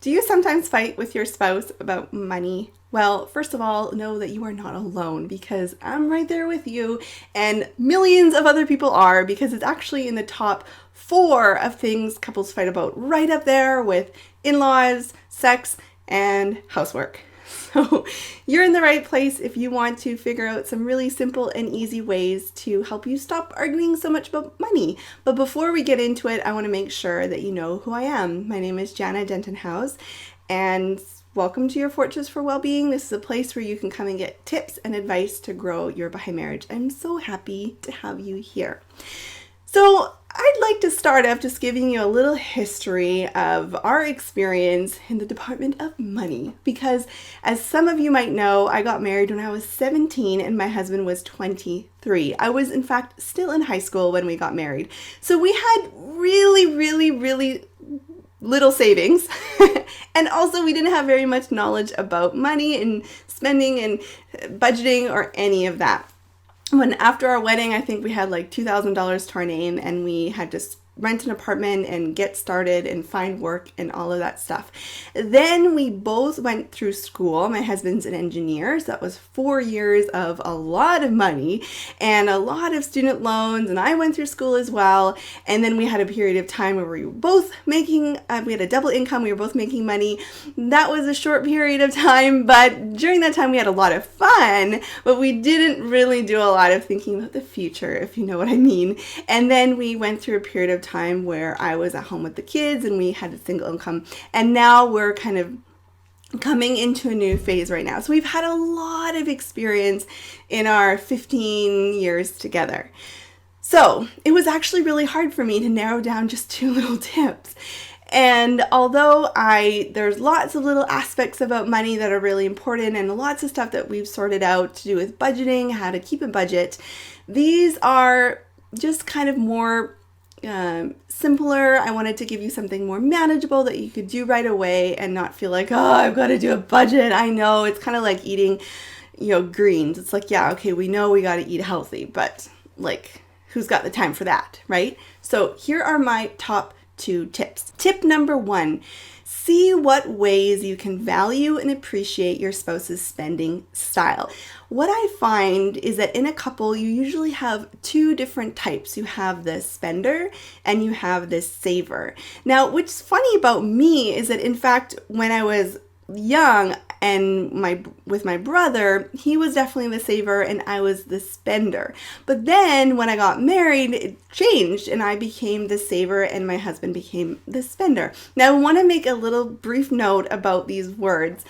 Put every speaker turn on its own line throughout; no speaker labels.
Do you sometimes fight with your spouse about money? Well, first of all, know that you are not alone because I'm right there with you, and millions of other people are, because it's actually in the top 4 of things couples fight about, right up there with in-laws, sex, and housework. So you're in the right place if you want to figure out some really simple and easy ways to help you stop arguing so much about money. But before we get into it, I want to make sure that you know who I am. My name is Jana Denton-House, and welcome to your Fortress for Wellbeing. This is a place where you can come and get tips and advice to grow your Baha'i marriage. I'm so happy to have you here. So I'd like to start off just giving you a little history of our experience in the department of money, because as some of you might know, I got married when I was 17 and my husband was 23. I was in fact still in high school when we got married. So we had really little savings and also we didn't have very much knowledge about money and spending and budgeting or any of that. When after our wedding, I think we had like $2,000 to our name, and we had to rent an apartment and get started and find work and all of that stuff. Then we both went through school. My husband's an engineer, so that was 4 years of a lot of money and a lot of student loans, and I went through school as well. And then we had a period of time where we were both making, we had a double income, we were both making money. That was a short period of time, but during that time we had a lot of fun, but we didn't really do a lot of thinking about the future, if you know what I mean. And then we went through a period of time where I was at home with the kids and we had a single income, and now we're kind of coming into a new phase right now. So we've had a lot of experience in our 15 years together. So it was actually really hard for me to narrow down just 2 little tips. And although there's lots of little aspects about money that are really important and lots of stuff that we've sorted out to do with budgeting, how to keep a budget, these are just kind of more simpler. I wanted to give you something more manageable that you could do right away and not feel like, oh, I've got to do a budget. I know it's kind of like eating, greens. It's like, yeah, okay, we know we got to eat healthy, but like, who's got the time for that, right? So here are my top 2 tips. Tip number 1, see what ways you can value and appreciate your spouse's spending style. What I find is that in a couple, you usually have 2 different types. You have the spender and you have the saver. Now, what's funny about me is that, in fact, when I was young and with my brother, he was definitely the saver and I was the spender. But then when I got married, it changed and I became the saver and my husband became the spender. Now I want to make a little brief note about these words.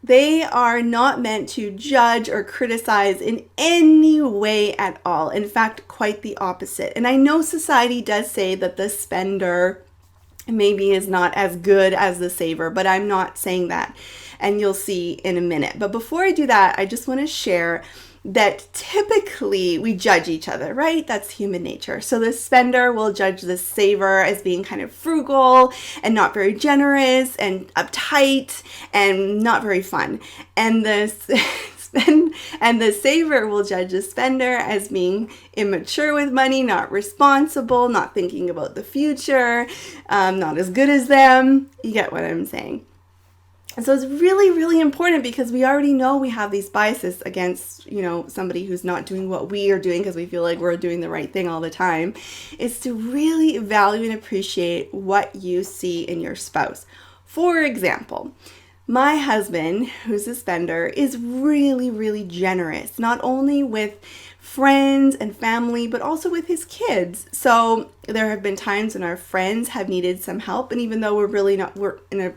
They are not meant to judge or criticize in any way at all. In fact, quite the opposite. And I know society does say that the spender maybe is not as good as the saver, but I'm not saying that, and you'll see in a minute. But before I do that, I just want to share that typically we judge each other, right? That's human nature. So the spender will judge the saver as being kind of frugal and not very generous and uptight and not very fun. And the saver will judge the spender as being immature with money, not responsible, not thinking about the future, not as good as them. You get what I'm saying? And so it's really important, because we already know we have these biases against, somebody who's not doing what we are doing because we feel like we're doing the right thing all the time, is to really value and appreciate what you see in your spouse. For example, my husband, who's a spender, is really generous, not only with friends and family, but also with his kids. So there have been times when our friends have needed some help, and even though we're in a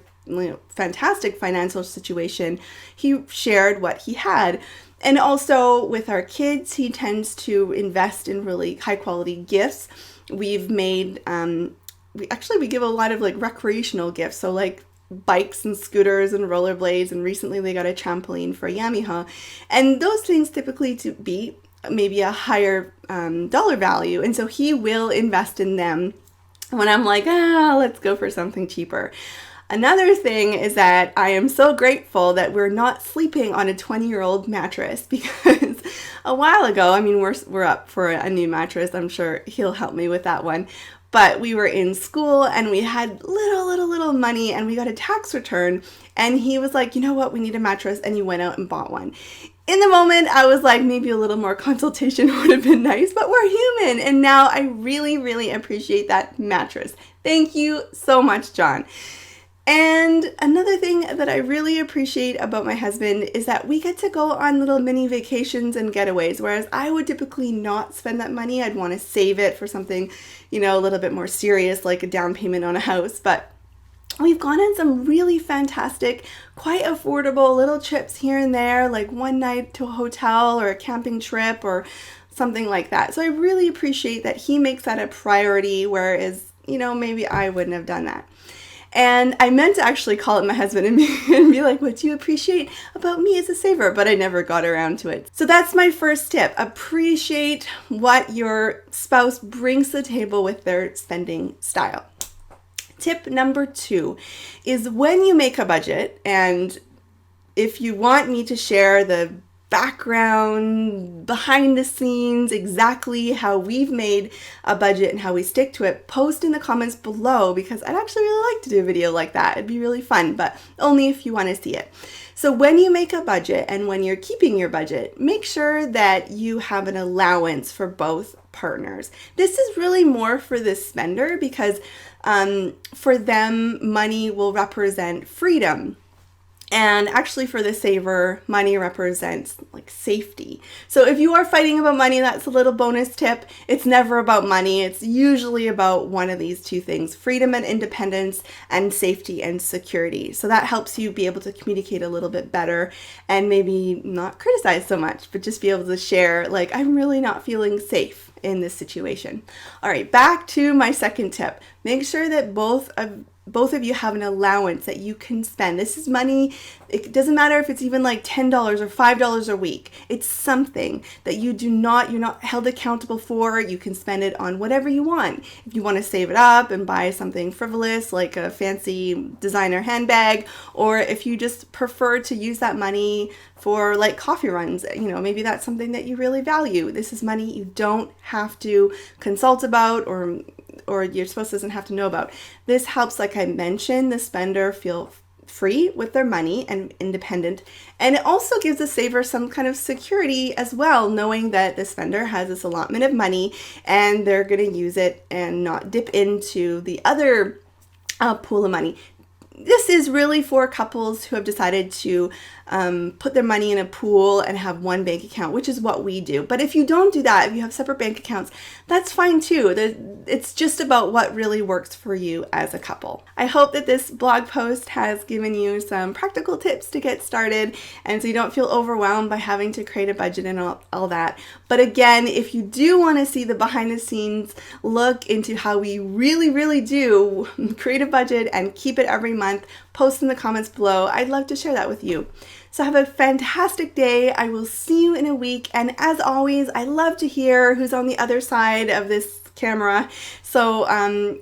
fantastic financial situation, he shared what he had. And also with our kids, he tends to invest in really high quality gifts. We've made, we give a lot of like recreational gifts. So like bikes and scooters and rollerblades, and recently they got a trampoline for Yamiha. And those things typically to be maybe a higher dollar value. And so he will invest in them when I'm like, let's go for something cheaper. Another thing is that I am so grateful that we're not sleeping on a 20-year-old mattress, because a while ago, we're up for a new mattress. I'm sure he'll help me with that one. but we were in school and we had little money and we got a tax return, and he was like, you know what, we need a mattress, and he went out and bought one. In the moment, I was like, maybe a little more consultation would have been nice, but we're human, and now I really appreciate that mattress. Thank you so much, John. And another thing that I really appreciate about my husband is that we get to go on little mini vacations and getaways, whereas I would typically not spend that money. I'd want to save it for something, a little bit more serious, like a down payment on a house. But we've gone on some really fantastic, quite affordable little trips here and there, like one night to a hotel or a camping trip or something like that. So I really appreciate that he makes that a priority, whereas, maybe I wouldn't have done that. And I meant to actually call up my husband and be like, what do you appreciate about me as a saver? But I never got around to it. So that's my first tip. Appreciate what your spouse brings to the table with their spending style. Tip number 2 is when you make a budget, and if you want me to share the background, behind the scenes, exactly how we've made a budget and how we stick to it, post in the comments below, because I'd actually really like to do a video like that. It'd be really fun, but only if you want to see it. So when you make a budget and when you're keeping your budget, make sure that you have an allowance for both partners. This is really more for the spender because for them, money will represent freedom. And actually for the saver, money represents like safety. So if you are fighting about money, that's a little bonus tip. It's never about money. It's usually about one of these two things: freedom and independence, and safety and security. So that helps you be able to communicate a little bit better and maybe not criticize so much, but just be able to share, like, I'm really not feeling safe in this situation. All right, back to my second tip. Make sure that both of you have an allowance that you can spend. This is money. It doesn't matter if it's even like $10 or $5 a week. It's something that you're not held accountable for. You can spend it on whatever you want. If you want to save it up and buy something frivolous like a fancy designer handbag, or if you just prefer to use that money for like coffee runs, maybe that's something that you really value. This is money you don't have to consult about or your spouse doesn't have to know about. This helps, like I mentioned, the spender feel free with their money and independent. And it also gives the saver some kind of security as well, knowing that the spender has this allotment of money and they're going to use it and not dip into the other pool of money. This is really for couples who have decided to put their money in a pool and have one bank account, which is what we do. But if you don't do that, if you have separate bank accounts, that's fine too. It's just about what really works for you as a couple. I hope that this blog post has given you some practical tips to get started, and so you don't feel overwhelmed by having to create a budget and all that. But again, if you do want to see the behind the scenes look into how we really do create a budget and keep it every month, post in the comments below. I'd love to share that with you. So have a fantastic day. I will see you in a week. And as always, I love to hear who's on the other side of this camera. So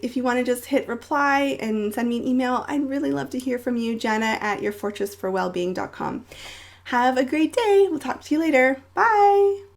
if you want to just hit reply and send me an email, I'd really love to hear from you, Jenna@yourfortressforwellbeing.com. Have a great day. We'll talk to you later. Bye.